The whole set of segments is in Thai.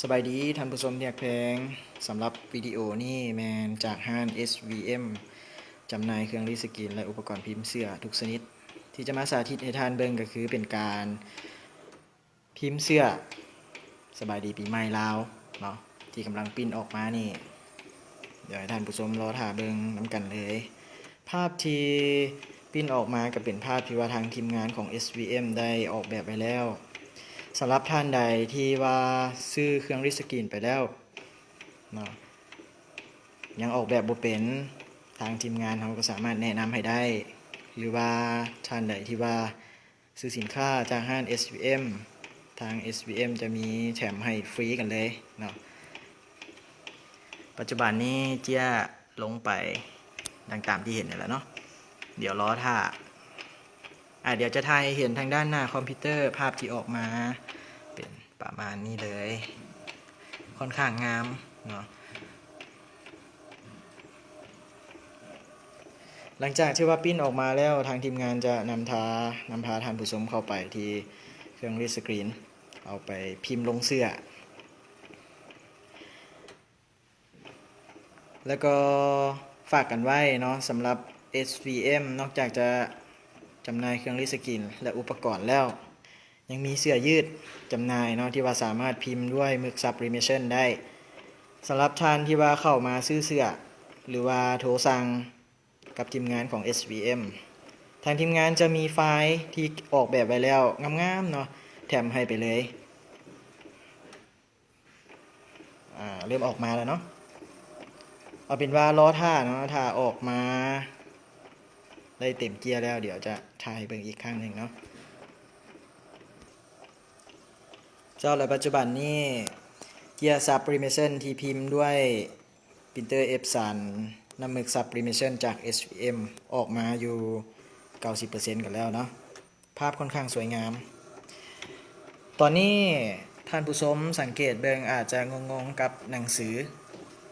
สบายดีท่านผู้ชมที่รักแพงสำหรับวิดีโอนี้แมนจากห้าง SVM จำหน่ายเครื่องรีดสกรีนและอุปกรณ์พิมพ์เสื้อทุกชนิดที่จะมาสาธิตให้ท่านเบิ่งก็คือเป็นการพิมพ์เสื้อสบายดีปีใหม่ลาวเนาะที่กำลังปิ้นออกมานี่เดี๋ยวให้ท่านผู้ชมรอถ่าเบิ่งน้ำกันเลยภาพที่ปิ้นออกมาก็เป็นภาพที่ว่าทางทีมงานของ SVM ได้ออกแบบไว้แล้วสำหรับท่านใดที่ว่าซื้อเครื่องรีดสกรีนไปแล้วเนาะยังออกแบบบ่เป็นทางทีมงานเขาก็สามารถแนะนำให้ได้หรือว่าท่านใดที่ว่าซื้อสินค้าจากห้าง SVM ทาง SVM จะมีแถมให้ฟรีกันเลยเนาะปัจจุบันนี้เจียลงไปดังตามที่เห็นนี่แหละเนาะเดี๋ยวรอท่าเดี๋ยวจะถ่ายเห็นทางด้านหน้าคอมพิวเตอร์ภาพที่ออกมาเป็นประมาณนี้เลยค่อนข้างงามเนาะหลังจากที่ว่าปิ้นออกมาแล้วทางทีมงานจะนำพาท่านผู้ชมเข้าไปที่เครื่องรีดสกรีนเอาไปพิมพ์ลงเสื้อแล้วก็ฝากกันไว้เนาะสำหรับ SVM นอกจากจะจำหน่ายเครื่องรีดสกรีนและอุปกรณ์แล้วยังมีเสื้อยืดจำหน่ายเนาะที่ว่าสามารถพิมพ์ด้วยหมึกซับริเมชันได้สำหรับท่านที่ว่าเข้ามาซื้อเสื้อหรือว่าโทรสั่งกับทีมงานของ SVM ทางทีมงานจะมีไฟล์ที่ออกแบบไว้แล้วงามๆเนาะแถมให้ไปเลยเริ่มออกมาแล้วเนาะเอาเป็นว่าล้อท่าเนาะถ้าออกมาได้เต็มเกียร์แล้วเดี๋ยวจะถ่ายเบิ่งอีกครั้งหนึ่งเนาะเจ้าและปัจจุบันนี้เกียร์ซับริเมชันที่พิมพ์ด้วยปรินเตอร์ Epson น้ำหมึกซับริเมชันจาก SVM ออกมาอยู่ 90% กันแล้วเนาะภาพค่อนข้างสวยงามตอนนี้ท่านผู้ชมสังเกตเบิ่งอาจจะงงๆกับหนังสือ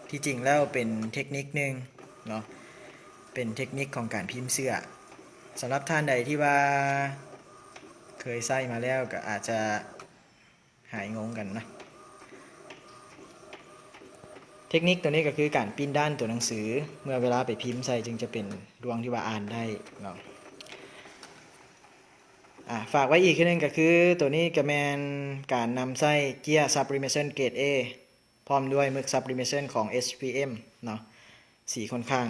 ที่จริงแล้วเป็นเทคนิคนึงเนาะเป็นเทคนิคของการพิมพ์เสื้อสำหรับท่านใดที่ว่าเคยใช้มาแล้วก็อาจจะหายงงกันนะเทคนิคตัวนี้ก็คือการปิ้นด้านตัวหนังสือเมื่อเวลาไปพิมพ์ใส่จึงจะเป็นดวงที่ว่าอ่านได้เนาะฝากไว้อีกทีนึงก็คือตัวนี้ก็แมนการนำใส่เกียร์ Sublimation Grade A พร้อมด้วยหมึก Sublimation ของ SVM เนาะสีค่อนข้าง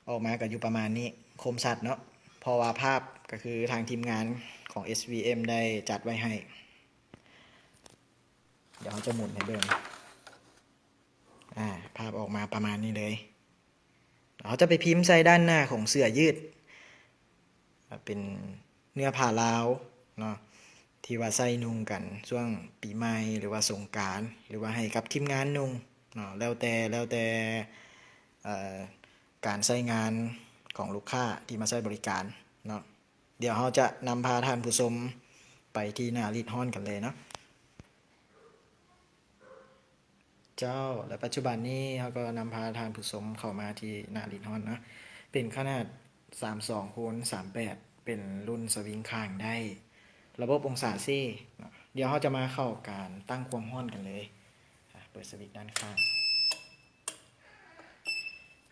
ออกมาก็อยู่ประมาณนี้คมชัดเนาะเพราะว่าภาพก็คือทางทีมงานของ SVM ได้จัดไว้ให้เดี๋ยวเขาจะหมุนให้เบิ่งภาพออกมาประมาณนี้เลยเขาจะไปพิมพ์ใส่ด้านหน้าของเสื้อยืดเป็นเนื้อผ้าลาวเนาะที่ว่าใส่นุ่งกันช่วงปีใหม่หรือว่าสงกรานต์หรือว่าให้กับทีมงานนุ่งเนาะแล้วแต่การใช้งานของลูกค้าที่มาใช้บริการเนาะเดี๋ยวเราจะนำพาท่านผู้ชมไปที่หน้ารีดฮ้อนกันเลยเนาะเจ้าและปัจจุบันนี้เขาก็นำพาท่านผู้ชมเข้ามาที่หน้ารีดฮ้อนนะเป็นขนาด32คูณ38เป็นรุ่นสวิงข้างได้ระบบองศาซี่เดี๋ยวเขาจะมาเข้าการตั้งความร้อนกันเลยเปิดสวิตช์ด้านข้าง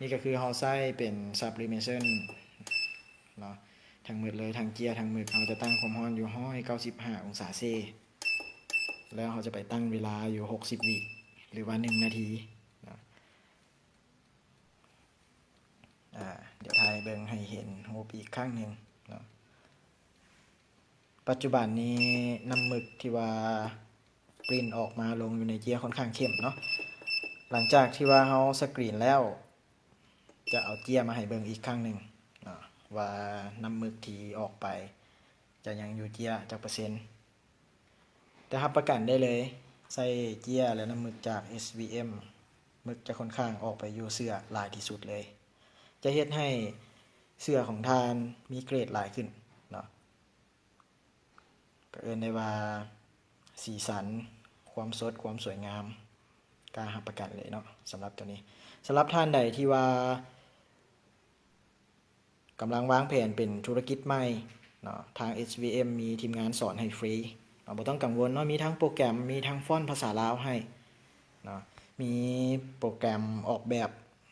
นี่ก็คือเขาใช้เป็น sublimation เนาะทั้งหมดเลยทั้งเกียร์ทั้งหมดเขาจะตั้งความร้อนอยู่195องศาเซแล้วเขาจะไปตั้งเวลาอยู่60วิหรือว่า1นาทีเดี๋ยวถ่ายเบิ่งให้เห็นโฮปอีกครั้งหนึ่งเนาะปัจจุบันนี้น้ำหมึกที่ว่าปริ้นออกมาลงอยู่ในเกียร์ค่อนข้างเข้มเนาะหลังจากที่ว่าเขาสกรีนแล้วจะเอาเกียร์มาให้เบิ่งอีกครั้งหนึ่งเนาะว่าน้ำหมึกที่ออกไปจะยังอยู่เกียร์จากเปอร์เซ็นต์แต่รับประกันได้เลยใส่เกียร์และน้ำหมึกจาก SVM หมึกจะค่อนข้างออกไปอยู่เสื้อหลายที่สุดเลยจะเฮ็ดให้เสื้อของท่านมีเกรดหลายขึ้นเนาะก็เอิ้นได้ว่าสีสันความสดความสวยงามกล้ารับประกันเลยเนาะสำหรับตัวนี้สำหรับท่านใดที่ว่ากำลังวางแผนเป็นธุรกิจใหม่เนาะทาง SVM มีทีมงานสอนให้ฟรี บ่ต้องกังวลเนาะมีทั้งโปรแกรมมีทั้งฟอนต์ภาษาลาวให้เนาะมีโปรแกรมออกแบบ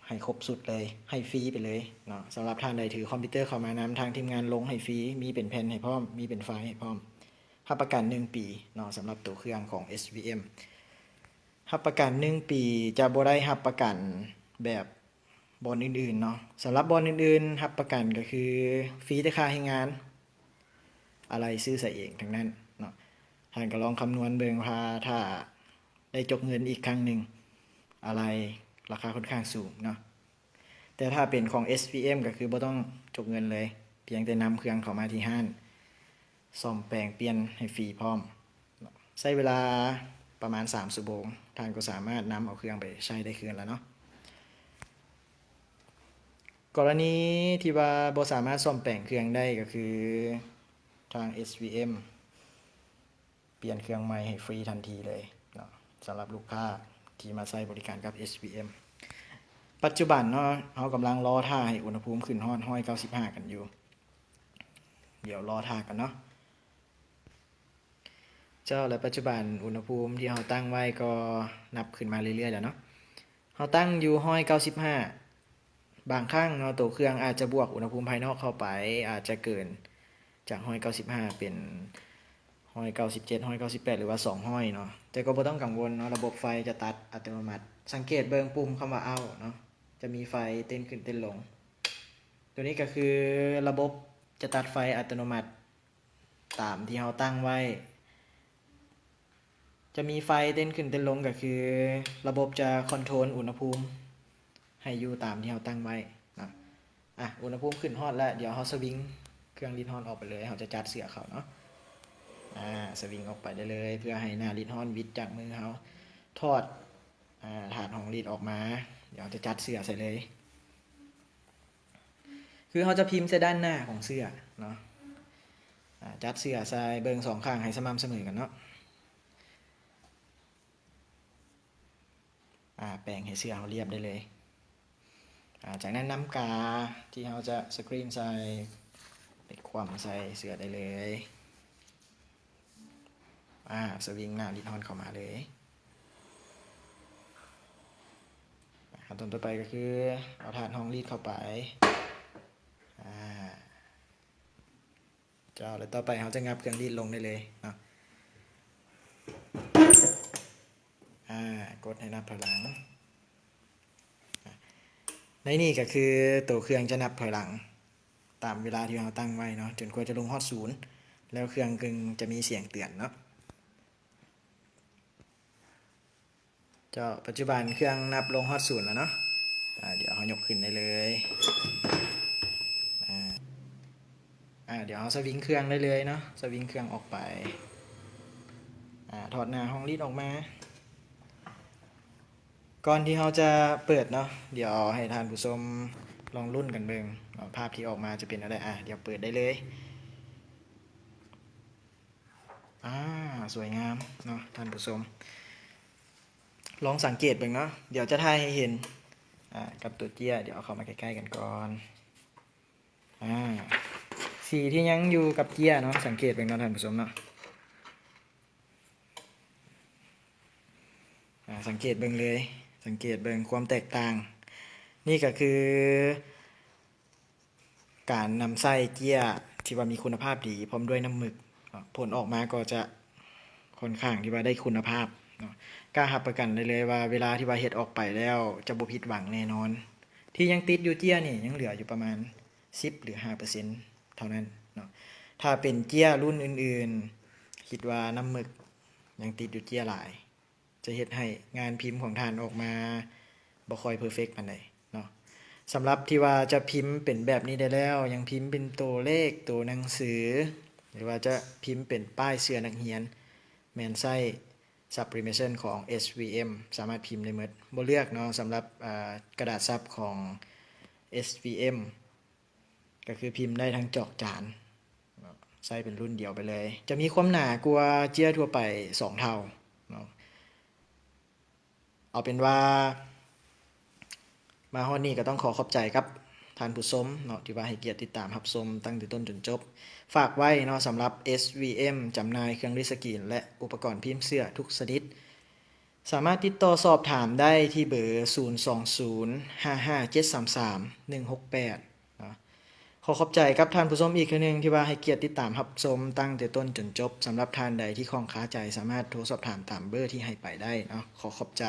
ให้ครบสุดเลยให้ฟรีไปเลยเนาะสำหรับท่านใดถือคอมพิวเตอร์เข้ามานำทางทีมงานลงให้ฟรีมีเป็นแผ่นให้พร้อมมีเป็นไฟล์ให้พร้อมรับประกัน1 ปีเนาะสำหรับตัวเครื่องของ SVM รับประกัน1 ปีจะบ่ได้รับประกันแบบบอนอื่นๆเนาะสำหรับบอนอื่นๆรับประกันก็คือฟรีแต่ค่าให้งานอะไรซื้อใส่เองทั้งนั้นเนาะท่านก็ลองคำนวณเบิ่งว่าถ้าได้จกเงินอีกครั้งหนึ่งอะไรราคาค่อนข้างสูงเนาะแต่ถ้าเป็นของ SVM ก็คือบ่ต้องจกเงินเลยเพียงแต่นำเครื่องเข้ามาที่ห้างซ่อมแปลงเปลี่ยนให้ฟรีพร้อมใช้เวลาประมาณ3 ชั่วโมงท่านก็สามารถนำเอาเครื่องไปใช้ได้คืนแล้วเนาะกรณีที่ว่าบ่สามารถซ่อมแปลงเครื่องได้ก็คือทาง SVM เปลี่ยนเครื่องใหม่ให้ฟรีทันทีเลยเนาะสำหรับลูกค้าที่มาใช้บริการกับ SVM ปัจจุบันเนาะเรากำลังรอท่าให้อุณหภูมิขึ้นฮอด195กันอยู่เดี๋ยวรอท่ากันเนาะเจ้าและปัจจุบันอุณหภูมิที่เราตั้งไว้ก็นับขึ้นมาเรื่อยๆแล้วเนาะเราตั้งอยู่195บางครั้งเนาะตัวเครื่องอาจจะบวกอุณหภูมิภายนอกเข้าไปอาจจะเกินจาก195เป็น197 198หรือว่า200เนาะแต่ก็บ่ต้องกังวลเนาะระบบไฟจะตัดอัตโนมัติสังเกตเบิ่งปุ่มคำว่าเอาเนาะจะมีไฟเต้นขึ้นเต้นลงตัวนี้ก็คือระบบจะตัดไฟอัตโนมัติตามที่เราตั้งไว้จะมีไฟเต้นขึ้นเต้นลงก็คือระบบจะคอนโทรลอุณหภูมิให้อยู่ตามที่เราตั้งไว้นะอุณหภูมิขึ้นฮอตแล้วเดี๋ยวเราสวิงเครื่องรีดฮอตออกไปเลยเราจะจัดเสือเขาเนาะสวิงออกไปได้เลยเพื่อให้หน้ารีดฮอตวิดจากมือเขาทอดถาดของรีดออกมาเดี๋ยวจะจัดเสือใส่เลยคือเขาจะพิมพ์ใส่ด้านหน้าของเสื้อเนาะจัดเสื้อใส่เบิ่ง2 ข้างให้สม่ำเสมอกันเนาะแปรงให้เสื้อเขาเรียบได้เลยจากนั้นน้ำกาที่เราจะสกรีนใส่ไปคว่ำใส่เสื้อได้เลยสวิงหน้ารีดฮอตเข้ามาเลยขั้นตอนต่อไปก็คือเอาถาดห้องรีดเข้าไปเจ้าแล้วต่อไปเขาจะงับเครื่องรีดลงได้เลยเนาะกดให้นับถอยหลังในนี่ก็คือตัวเครื่องจะนับถอยหลังตามเวลาที่เราตั้งไว้เนาะจนกว่าจะลงฮอต0แล้วเครื่องกึ่งจะมีเสียงเตือนเนาะเจ้าปัจจุบันเครื่องนับลงฮอต0แล้วเนาะเดี๋ยวเขายกขึ้นได้เลยเดี๋ยวเขาสวิงเครื่องได้เลยเนาะสวิงเครื่องออกไปถอดหน้าห้องรีดออกมาก่อนที่เขาจะเปิดเนาะเดี๋ยวให้ท่านผู้ชมลองรุ่นกันเบิ่งภาพที่ออกมาจะเป็นอะไรเดี๋ยวเปิดได้เลยสวยงามเนาะท่านผู้ชมลองสังเกตเบิ่งเนาะเดี๋ยวจะถ่ายให้เห็นกับตัวเจี้ยเดี๋ยวเอาเข้ามาใกล้ๆกันก่อนสีที่ยังอยู่กับเจี้ยเนาะสังเกตเบิ่งเนาะท่านผู้ชมเนาะสังเกตเบิ่งเลยสังเกตเบิ่งความแตกต่างนี่ก็คือการนำไส้เจี้ยที่ว่ามีคุณภาพดีพร้อมด้วยน้ำหมึกผลออกมาก็จะค่อนข้างที่ว่าได้คุณภาพกล้ารับประกันเลยว่าเวลาที่ว่าเฮ็ดออกไปแล้วจะบ่ผิดหวังแน่นอนที่ยังติดอยู่เจี้ยนี่ยังเหลืออยู่ประมาณ10หรือ 5% เท่านั้นเนาะถ้าเป็นเจี้ยรุ่นอื่นๆคิดว่าน้ำหมึกยังติดอยู่เจี้ยหลายจะเฮ็ดให้งานพิมพ์ของท่านออกมาบ่ค่อยเพอร์เฟกต์ปานใดเนาะสำหรับที่ว่าจะพิมพ์เป็นแบบนี้ได้แล้วยังพิมพ์เป็นตัวเลขตัวหนังสือหรือว่าจะพิมพ์เป็นป้ายเสื้อนักเรียนแม่นไส้ sublimation ของ SVM สามารถพิมพ์ได้หมดบ่เลือกเนาะสำหรับกระดาษซับของ SVM ก็คือพิมพ์ได้ทั้งจอกจานไส้เป็นรุ่นเดียวไปเลยจะมีความหนากว่าเจี้ยทั่วไป2 เท่าเนาะเอาเป็นว่ามาฮอดนี้ก็ต้องขอขอบใจครับ ท่านผู้ชมเนาะที่ว่าให้เกียรติติดตามรับชมตั้งแต่ต้นจนจบฝากไว้เนาะสำหรับ SVM จำหน่ายเครื่องรีดสกรีนและอุปกรณ์พิมพ์เสื้อทุกชนิดสามารถติดต่อสอบถามได้ที่เบอร์ 02055733168 เนาะขอขอบใจกับท่านผู้ชมอีกครั้งหนึงที่ว่าให้เกียรติติดตามรับชมตั้งแต่ต้นจนจบสำหรับท่านใดที่ข้องค้าใจสามารถโทรสอบถามตามเบอร์ที่ให้ไปได้เนาะขอขอบใจ